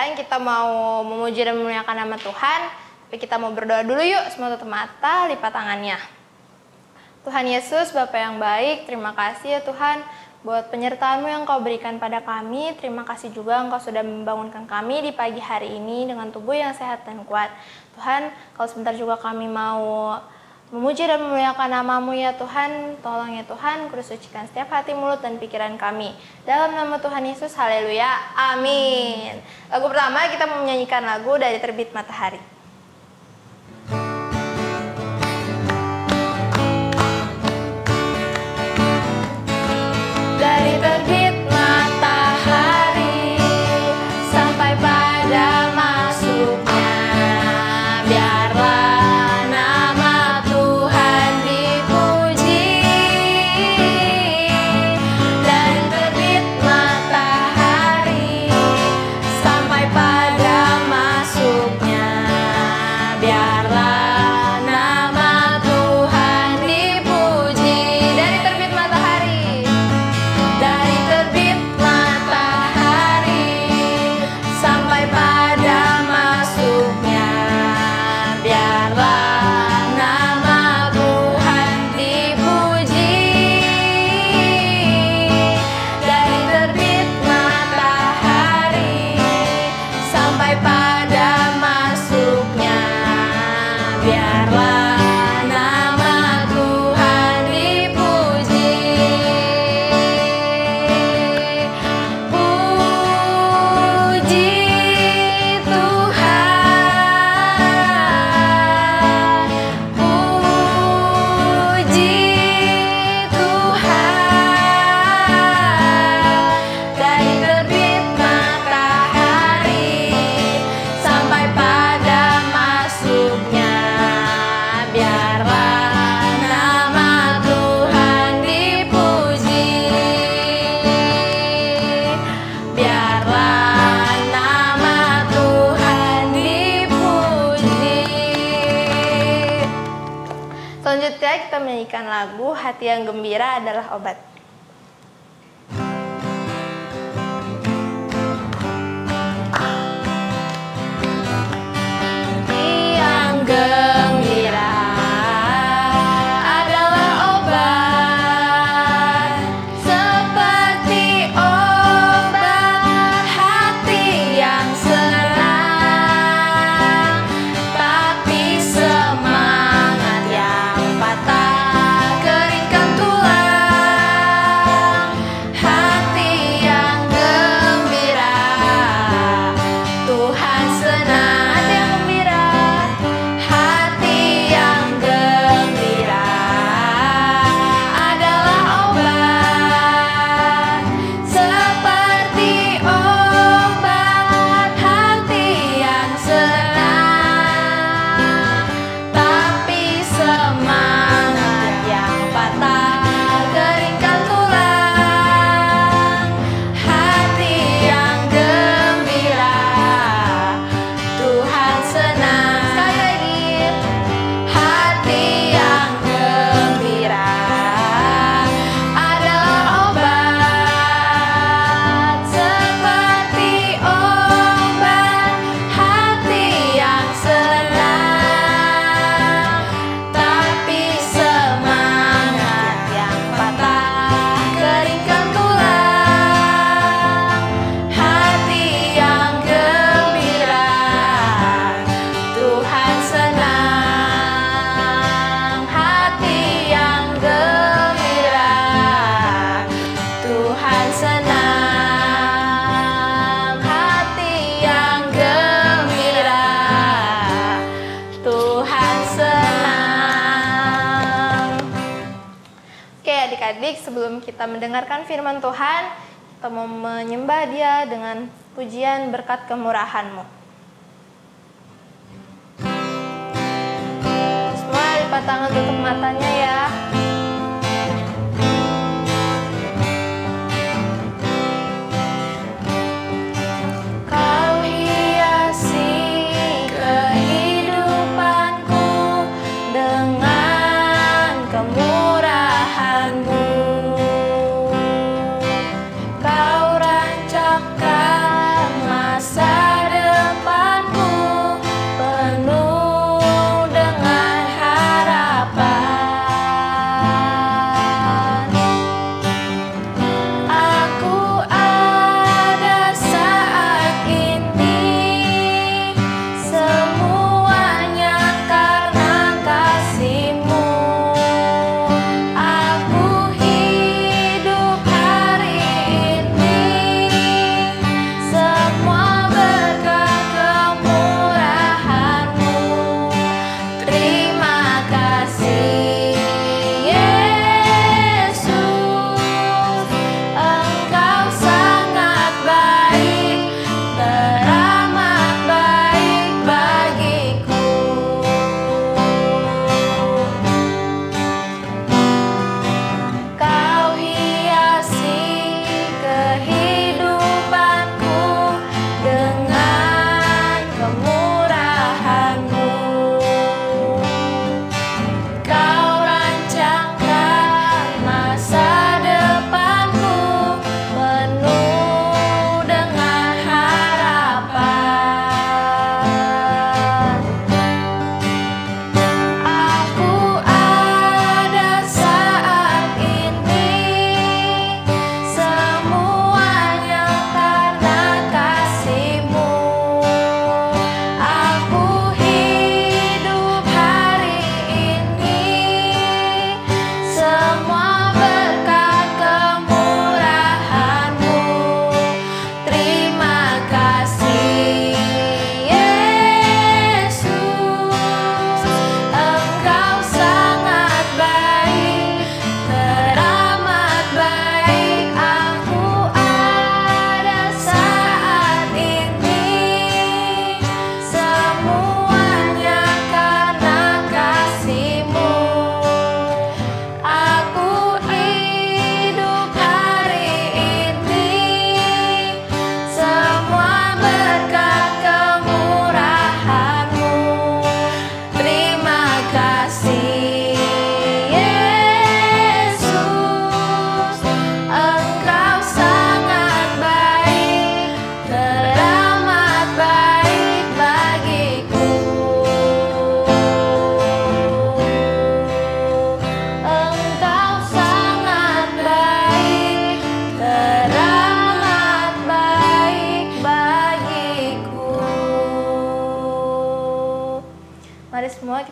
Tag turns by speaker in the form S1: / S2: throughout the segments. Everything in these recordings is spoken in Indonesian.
S1: sekarang kita mau memuji dan memuliakan nama Tuhan. Tapi kita mau berdoa dulu yuk, semua tutup mata, lipat tangannya. Tuhan Yesus, Bapa yang baik, terima kasih ya Tuhan buat penyertaan-Mu yang Kau berikan pada kami. Terima kasih juga Engkau sudah membangunkan kami di pagi hari ini dengan tubuh yang sehat dan kuat. Tuhan, kalau sebentar juga kami mau memuji dan memuliakan nama-Mu ya Tuhan. Tolong ya Tuhan, Kudus sucikan setiap hati, mulut, dan pikiran kami. Dalam nama Tuhan Yesus, haleluya, amin. Lagu pertama kita mau menyanyikan lagu dari Terbit Matahari. Dari terbit matahari sampai pada masuknya, biarlah nama Tuhan dipuji. Dari terbit matahari sampai pada masuknya, biarlah nama Tuhan dipuji. Dari terbit matahari, dari terbit matahari sampai pada masuknya, biarlah nama Tuhan dipuji. Dari terbit matahari sampai pada masuknya, biarlah nama Tuhan dipuji. Puji Tuhan, puji Tuhan. Dari terbit matahari sampai pada masuknya, biarlah nama Tuhan dipuji. Biarlah nama Tuhan dipuji. Selanjutnya kita menyanyikan lagu Hati yang Gembira Adalah Obat. Yang gembira adalah obat, seperti obat hati yang senang. Tapi semangat yang patah keringkan tulang. Hati yang gembira, Tuhan senang. Hati yang gembira, hati yang gembira adalah obat, seperti obat hati yang senang. Tapi semangat yang patah keringkan tulang. Hati yang gembira, Tuhan senang. Sekali lagi, hati yang gembira adalah obat, seperti obat hati yang senang. Tapi semangat yang patah keringkan tulang. Hati yang gembira, Tuhan senang. Hati yang gembira, Tuhan senang. Hati yang gembira, Tuhan senang. Oke adik-adik, sebelum kita mendengarkan firman Tuhan, kita mau menyembah Dia dengan pujian berkat kemurahan-Mu. Semua lipat tangan, tutup matanya ya. Kau hiasi kehidupanku dengan kemurahan-Mu. Kau rancangkan masa depan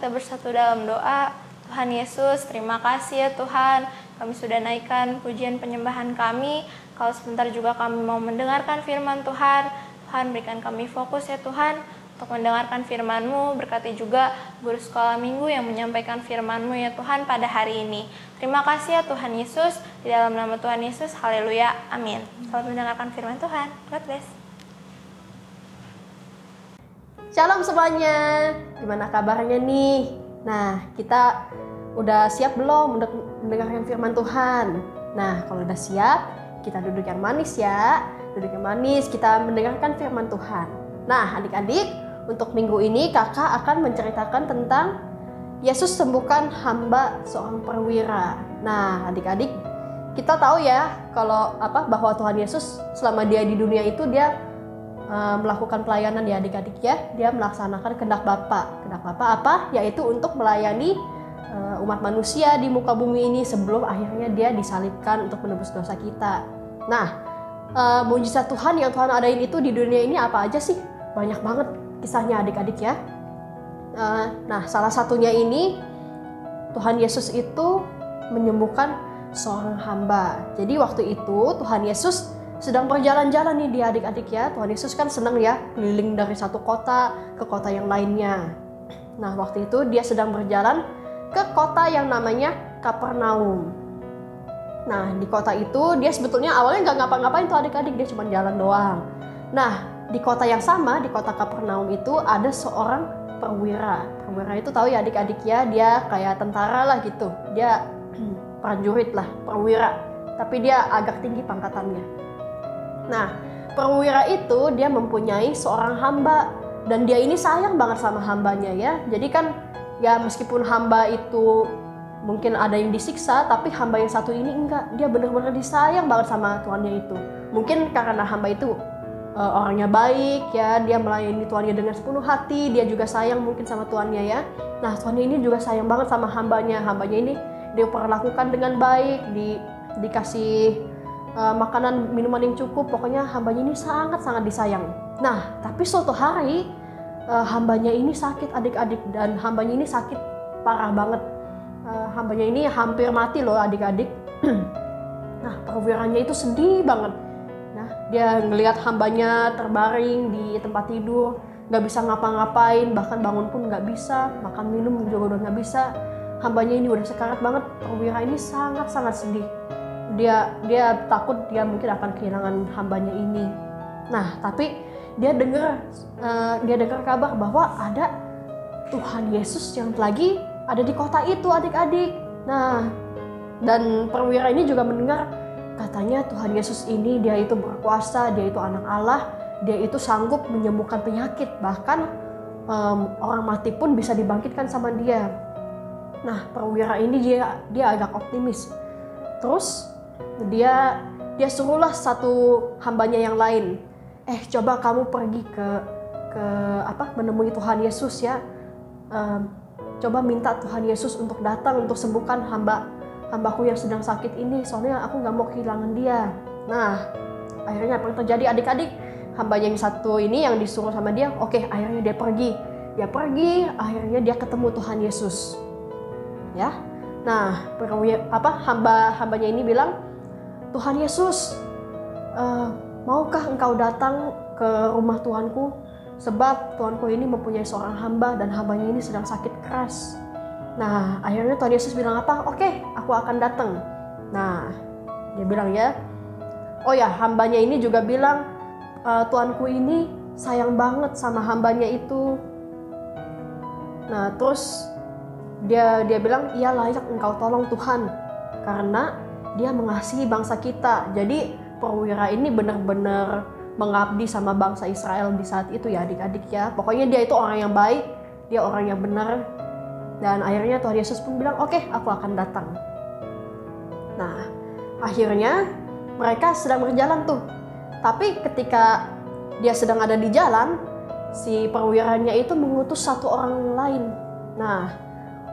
S1: kita bersatu dalam doa. Tuhan Yesus, terima kasih ya Tuhan, kami sudah naikkan pujian penyembahan kami. Kalau sebentar juga kami mau mendengarkan firman Tuhan, Tuhan berikan kami fokus ya Tuhan untuk mendengarkan firman-Mu. Berkati juga guru sekolah minggu yang menyampaikan firman-Mu ya Tuhan pada hari ini. Terima kasih ya Tuhan Yesus, di dalam nama Tuhan Yesus, haleluya, amin. Selamat mendengarkan firman Tuhan. God bless.
S2: Shalom semuanya, gimana kabarnya nih? Nah, kita udah siap belum untuk mendengarkan firman Tuhan? Nah, kalau udah siap, kita duduk yang manis ya. Duduk yang manis, kita mendengarkan firman Tuhan. Nah, adik-adik, untuk minggu ini kakak akan menceritakan tentang Yesus sembuhkan hamba seorang perwira. Nah, adik-adik, kita tahu ya kalau bahwa Tuhan Yesus selama dia di dunia itu dia melakukan pelayanan ya adik-adik ya. Dia melaksanakan kehendak Bapa. Kehendak Bapa apa? Yaitu untuk melayani umat manusia di muka bumi ini sebelum akhirnya dia disalibkan untuk menebus dosa kita. Nah, mujizat Tuhan yang Tuhan adain itu di dunia ini apa aja sih? Banyak banget kisahnya adik-adik ya. Nah, salah satunya ini Tuhan Yesus itu menyembuhkan seorang hamba. Jadi waktu itu Tuhan Yesus sedang berjalan-jalan nih dia adik-adik ya. Tuhan Yesus kan senang ya keliling dari satu kota ke kota yang lainnya. Nah, waktu itu dia sedang berjalan ke kota yang namanya Kapernaum. Nah, di kota itu dia sebetulnya awalnya nggak ngapa-ngapain tuh adik-adik, dia cuma jalan doang. Nah, di kota yang sama, di kota Kapernaum itu ada seorang perwira. Perwira itu tahu ya adik-adik ya, dia kayak tentara lah gitu. Dia prajurit lah, perwira. Tapi dia agak tinggi pangkatannya. Nah, perwira itu dia mempunyai seorang hamba dan dia ini sayang banget sama hambanya ya. Jadi kan ya meskipun hamba itu mungkin ada yang disiksa, tapi hamba yang satu ini enggak. Dia benar-benar disayang banget sama tuannya itu. Mungkin karena hamba itu orangnya baik ya, dia melayani tuannya dengan sepenuh hati, dia juga sayang mungkin sama tuannya ya. Nah, tuannya ini juga sayang banget sama hambanya. Hambanya ini dia perlakukan dengan baik, dikasih makanan, minuman yang cukup, pokoknya hambanya ini sangat-sangat disayang. Nah, tapi suatu hari hambanya ini sakit adik-adik, dan hambanya ini sakit parah banget. Hambanya ini hampir mati loh adik-adik. Nah, perwiranya itu sedih banget. Nah, dia ngelihat hambanya terbaring di tempat tidur, gak bisa ngapa-ngapain, bahkan bangun pun gak bisa, makan minum juga udah gak bisa. Hambanya ini udah sekarat banget. Perwira ini sangat-sangat sedih. Dia takut dia mungkin akan kehilangan hambanya ini. Nah, tapi dia dengar kabar bahwa ada Tuhan Yesus yang lagi ada di kota itu adik-adik. Nah, dan perwira ini juga mendengar katanya Tuhan Yesus ini dia itu berkuasa, dia itu anak Allah, dia itu sanggup menyembuhkan penyakit, bahkan orang mati pun bisa dibangkitkan sama dia. Nah, perwira ini dia agak optimis. Terus dia suruhlah satu hambanya yang lain, coba kamu pergi ke menemui Tuhan Yesus ya, coba minta Tuhan Yesus untuk datang untuk sembuhkan hambaku yang sedang sakit ini, soalnya aku nggak mau kehilangan dia. Nah, akhirnya apa yang terjadi adik-adik? Hambanya yang satu ini yang disuruh sama dia, akhirnya dia pergi, akhirnya dia ketemu Tuhan Yesus ya. Nah, hambanya ini bilang, Tuhan Yesus, maukah engkau datang ke rumah Tuanku? Sebab Tuanku ini mempunyai seorang hamba dan hambanya ini sedang sakit keras. Nah, akhirnya Tuhan Yesus bilang apa? Oke, aku akan datang. Nah, dia bilang ya, oh ya, hambanya ini juga bilang, Tuanku ini sayang banget sama hambanya itu. Nah, terus dia bilang, iya layak engkau tolong Tuhan, karena dia mengasihi bangsa kita. Jadi perwira ini benar-benar mengabdi sama bangsa Israel di saat itu ya adik-adik ya. Pokoknya dia itu orang yang baik, dia orang yang benar. Dan akhirnya Tuhan Yesus pun bilang, oke, aku akan datang. Nah, akhirnya mereka sedang berjalan tuh. Tapi ketika dia sedang ada di jalan, si perwiranya itu mengutus satu orang lain. Nah,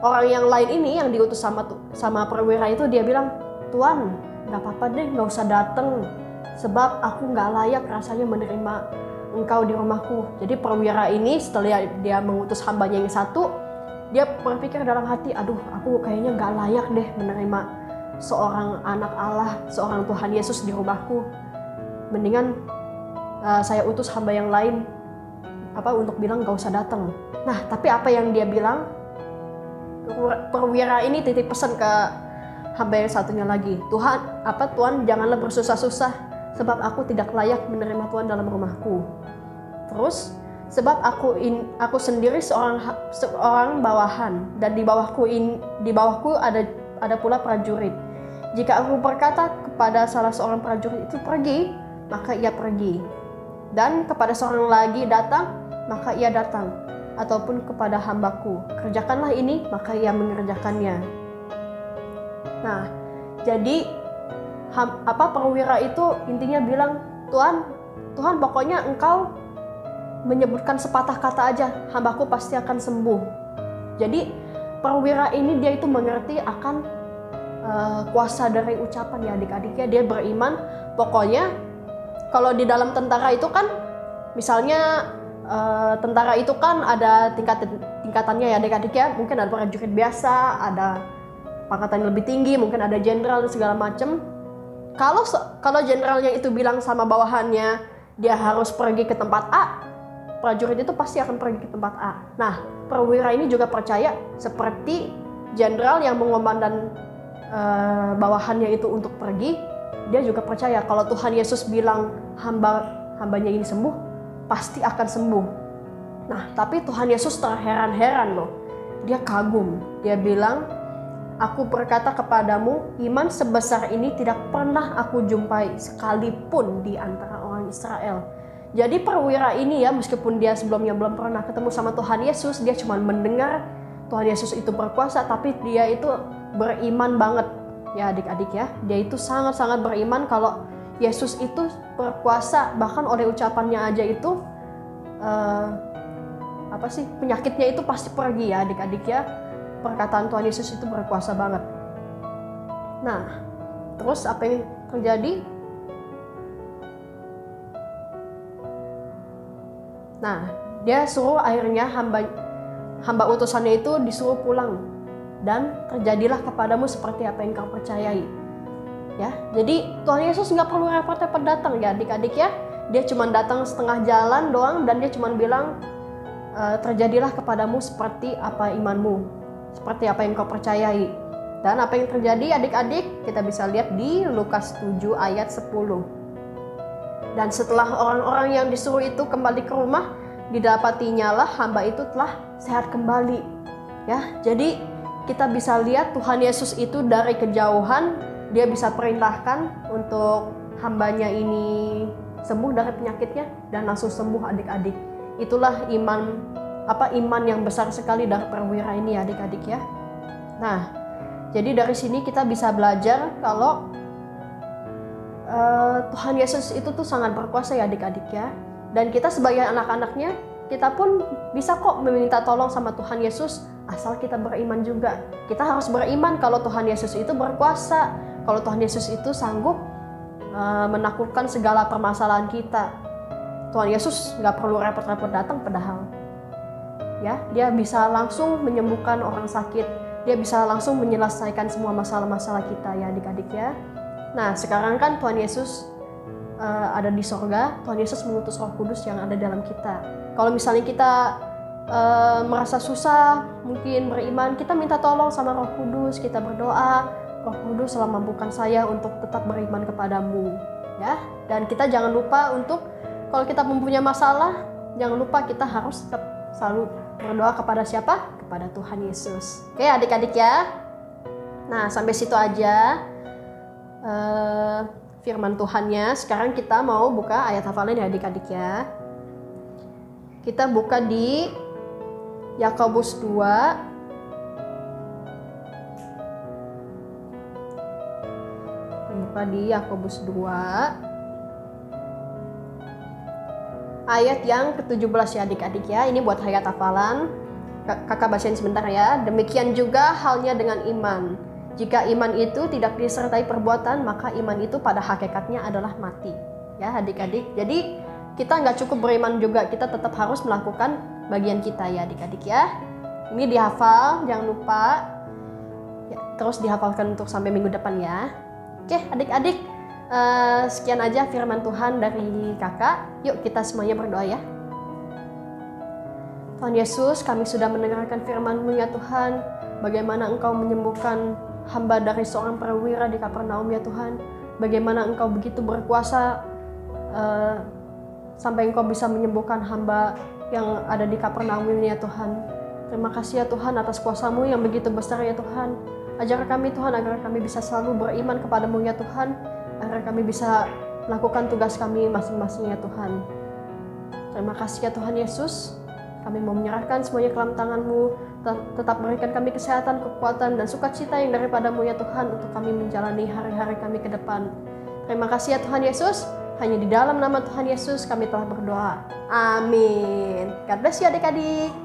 S2: orang yang lain ini yang diutus sama perwira itu, dia bilang, Tuan, gak apa-apa deh, gak usah datang, sebab aku gak layak rasanya menerima engkau di rumahku. Jadi perwira ini setelah dia mengutus hambanya yang satu, dia berpikir dalam hati, aduh aku kayaknya nggak layak deh menerima seorang anak Allah, seorang Tuhan Yesus di rumahku. Mendingan saya utus hamba yang lain untuk bilang gak usah datang. Nah, tapi apa yang dia bilang? Perwira ini titip pesan ke hamba yang satunya lagi. Tuan janganlah bersusah-susah, sebab aku tidak layak menerima Tuhan dalam rumahku. Terus, sebab aku sendiri seorang bawahan, dan di bawahku ada pula prajurit. Jika aku berkata kepada salah seorang prajurit itu pergi, maka ia pergi. Dan kepada seorang lagi datang, maka ia datang. Ataupun kepada hambaku, kerjakanlah ini, maka ia mengerjakannya. Nah, jadi perwira itu intinya bilang, Tuhan pokoknya engkau menyebutkan sepatah kata aja, hambaku pasti akan sembuh. Jadi perwira ini dia itu mengerti akan kuasa dari ucapan ya adik-adiknya. Dia beriman, pokoknya kalau di dalam tentara itu kan, misalnya tentara itu kan ada tingkatannya ya adik-adik ya. Mungkin ada prajurit biasa, ada pangkatan yang lebih tinggi, mungkin ada jenderal dan segala macam. Kalau jenderalnya itu bilang sama bawahannya dia harus pergi ke tempat A, prajurit itu pasti akan pergi ke tempat A. Nah, perwira ini juga percaya seperti jenderal yang mengomandan bawahannya itu untuk pergi, dia juga percaya kalau Tuhan Yesus bilang hambanya ini sembuh, pasti akan sembuh. Nah, tapi Tuhan Yesus terheran-heran loh. Dia kagum. Dia bilang, aku berkata kepadamu, iman sebesar ini tidak pernah aku jumpai sekalipun di antara orang Israel. Jadi perwira ini ya, meskipun dia sebelumnya belum pernah ketemu sama Tuhan Yesus, dia cuma mendengar Tuhan Yesus itu berkuasa, tapi dia itu beriman banget. Ya adik-adik ya, dia itu sangat-sangat beriman kalau Yesus itu berkuasa, bahkan oleh ucapannya aja itu penyakitnya itu pasti pergi ya adik-adik ya. Perkataan Tuhan Yesus itu berkuasa banget. Nah, terus apa yang terjadi? Nah, dia suruh akhirnya hamba utusannya itu disuruh pulang, dan terjadilah kepadamu seperti apa yang kau percayai. Ya, jadi Tuhan Yesus nggak perlu repot-repot datang ya adik-adik ya. Dia cuma datang setengah jalan doang, dan dia cuma bilang terjadilah kepadamu seperti apa imanmu, seperti apa yang kau percayai. Dan apa yang terjadi adik-adik kita bisa lihat di Lukas 7 ayat 10. Dan setelah orang-orang yang disuruh itu kembali ke rumah, didapatinya lah hamba itu telah sehat kembali. Ya, jadi kita bisa lihat Tuhan Yesus itu dari kejauhan dia bisa perintahkan untuk hambanya ini sembuh dari penyakitnya dan langsung sembuh adik-adik. Itulah iman yang besar sekali dari perwira ini adik-adik ya. Nah, jadi dari sini kita bisa belajar kalau Tuhan Yesus itu tuh sangat berkuasa ya adik-adik ya. Dan kita sebagai anak-anaknya, kita pun bisa kok meminta tolong sama Tuhan Yesus asal kita beriman juga. Kita harus beriman kalau Tuhan Yesus itu berkuasa. Kalau Tuhan Yesus itu sanggup menaklukkan segala permasalahan kita. Tuhan Yesus nggak perlu repot-repot datang padahal. Ya, dia bisa langsung menyembuhkan orang sakit. Dia bisa langsung menyelesaikan semua masalah-masalah kita ya adik-adik ya. Nah, sekarang kan Tuhan Yesus ada di sorga. Tuhan Yesus mengutus Roh Kudus yang ada dalam kita. Kalau misalnya kita merasa susah, mungkin beriman, kita minta tolong sama Roh Kudus, kita berdoa, Roh Kudus telah mampukan saya untuk tetap beriman kepadamu, ya. Dan kita jangan lupa untuk kalau kita mempunyai masalah, jangan lupa kita harus tetap selalu berdoa kepada siapa? Kepada Tuhan Yesus. Oke, adik-adik ya. Nah, sampai situ aja firman Tuhannya. Sekarang kita mau buka ayat hafalan ya adik-adik ya. Kita buka di Yakobus 2 di Yakobus 2 ayat yang ke-17 ya adik-adik ya. Ini buat ayat hafalan. Kakak bacain sebentar ya. Demikian juga halnya dengan iman. Jika iman itu tidak disertai perbuatan, maka iman itu pada hakikatnya adalah mati. Ya adik-adik. Jadi kita nggak cukup beriman juga, kita tetap harus melakukan bagian kita ya adik-adik ya. Ini dihafal, jangan lupa. Ya, terus dihafalkan untuk sampai minggu depan ya. Oke, adik-adik, sekian aja firman Tuhan dari kakak. Yuk kita semuanya berdoa ya. Tuhan Yesus, kami sudah mendengarkan firman-Mu ya Tuhan. Bagaimana Engkau menyembuhkan hamba dari seorang perwira di Kapernaum ya Tuhan. Bagaimana Engkau begitu berkuasa sampai Engkau bisa menyembuhkan hamba yang ada di Kapernaum ini ya Tuhan. Terima kasih ya Tuhan atas kuasa-Mu yang begitu besar ya Tuhan. Ajar kami Tuhan agar kami bisa selalu beriman kepada-Mu ya Tuhan. Agar kami bisa melakukan tugas kami masing-masing ya Tuhan. Terima kasih ya Tuhan Yesus. Kami mau menyerahkan semuanya ke dalam tangan-Mu. Tetap berikan kami kesehatan, kekuatan, dan sukacita yang daripada-Mu ya Tuhan untuk kami menjalani hari-hari kami ke depan. Terima kasih ya Tuhan Yesus. Hanya di dalam nama Tuhan Yesus kami telah berdoa. Amin. God bless you adik-adik.